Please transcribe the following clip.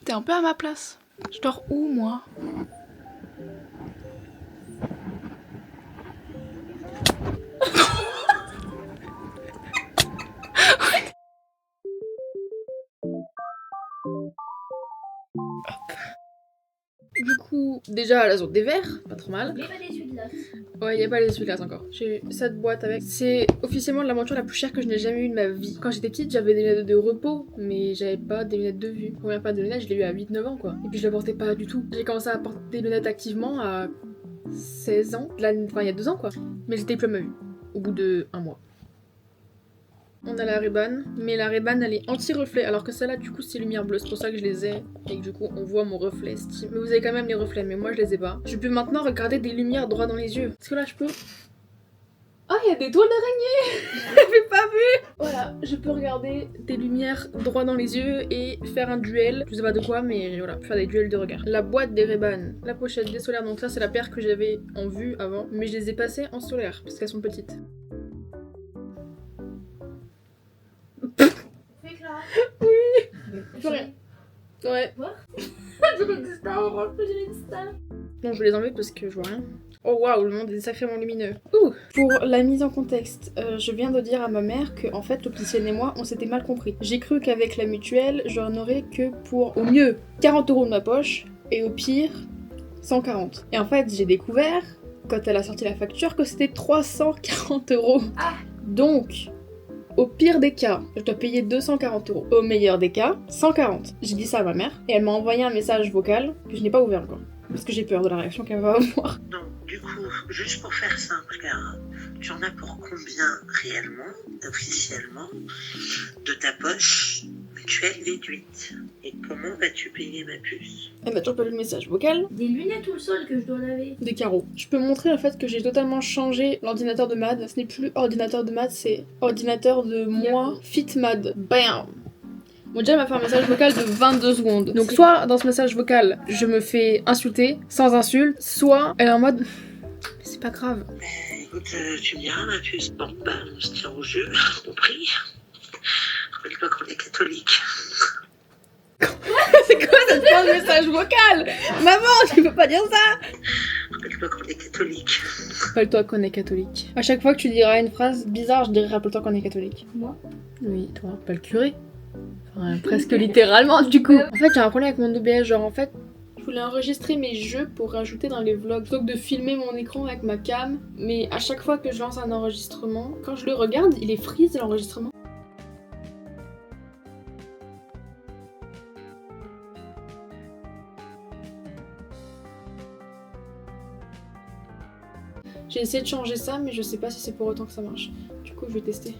T'es un peu à ma place. Je dors où, moi? Du coup, déjà la zone des verres, pas trop mal. Mais pas d'essuie-glace. Ouais, y a pas les essuie-glaces encore. J'ai eu cette boîte avec. C'est officiellement la monture la plus chère que je n'ai jamais eue de ma vie. Quand j'étais petite, j'avais des lunettes de repos, mais j'avais pas des lunettes de vue. La première paire de lunettes, je l'ai eu à 8-9 ans, quoi. Et puis je la portais pas du tout. J'ai commencé à porter des lunettes activement à 16 ans. Enfin, il y a 2 ans, quoi. Mais j'étais plus à ma vue. Au bout de 1 mois. On a la Ray-Ban, mais la Ray-Ban elle est anti-reflet, alors que celle-là du coup c'est lumière bleue, c'est pour ça que je les ai, et que du coup on voit mon reflet. Mais vous avez quand même les reflets, mais moi je les ai pas. Je peux maintenant regarder des lumières droit dans les yeux. Est-ce que là je peux... Ah, il y a des toiles d'araignée. J'avais pas vu. Voilà, je peux regarder des lumières droit dans les yeux et faire un duel. Je sais pas de quoi, mais voilà, faire des duels de regard. La boîte des Ray-Ban, la pochette des solaires, donc ça c'est la paire que j'avais en vue avant, mais je les ai passées en solaire, parce qu'elles sont petites. Fais Clara. Oui. Plus rien. Ouais. Quoi? Je veux des stars. Non, je vais les enlever parce que je vois rien. Oh waouh, le monde est sacrément lumineux. Ouh. Pour la mise en contexte, je viens de dire à ma mère que en fait l'opticienne et moi on s'était mal compris. J'ai cru qu'avec la mutuelle, j'en aurais que pour au mieux 40 € de ma poche et au pire 140. Et en fait j'ai découvert quand elle a sorti la facture que c'était 340 €. Ah. Donc au pire des cas, je dois payer 240 €. Au meilleur des cas, 140. J'ai dit ça à ma mère et elle m'a envoyé un message vocal que je n'ai pas ouvert encore. Parce que j'ai peur de la réaction qu'elle va avoir. Donc, du coup, juste pour faire simple, car tu en as pour combien réellement, officiellement, de ta poche mutuelle déduite? Et comment vas-tu payer ma puce? Elle m'a toujours pas lu le message vocal. Des lunettes ou le sol que je dois laver. Des carreaux. Je peux montrer le fait que j'ai totalement changé l'ordinateur de Mad. Ce n'est plus ordinateur de Mad, c'est ordinateur de moi, Fit Mad. Bam! Bon, déjà, elle m'a fait un message vocal de 22 secondes. Donc, soit dans ce message vocal, je me fais insulter sans insulte, soit elle est en mode. C'est pas grave. Écoute, tu me diras ma puce. Bon, bah, on se tient au jeu, compris. Rappelle-toi qu'on est catholique. C'est quoi cette fin de message vocal? Maman, tu peux pas dire ça! Rappelle-toi qu'on est catholique. Rappelle-toi qu'on est catholique. À chaque fois que tu diras une phrase bizarre, je dirai rappelle-toi qu'on est catholique. Moi? Oui, toi, pas le curé. Enfin, presque littéralement, du coup. En fait, j'ai un problème avec mon OBS, genre en fait, je voulais enregistrer mes jeux pour rajouter dans les vlogs, plutôt que de filmer mon écran avec ma cam. Mais à chaque fois que je lance un enregistrement, quand je le regarde, il est freeze l'enregistrement. J'ai essayé de changer ça, mais je sais pas si c'est pour autant que ça marche. Du coup, je vais tester.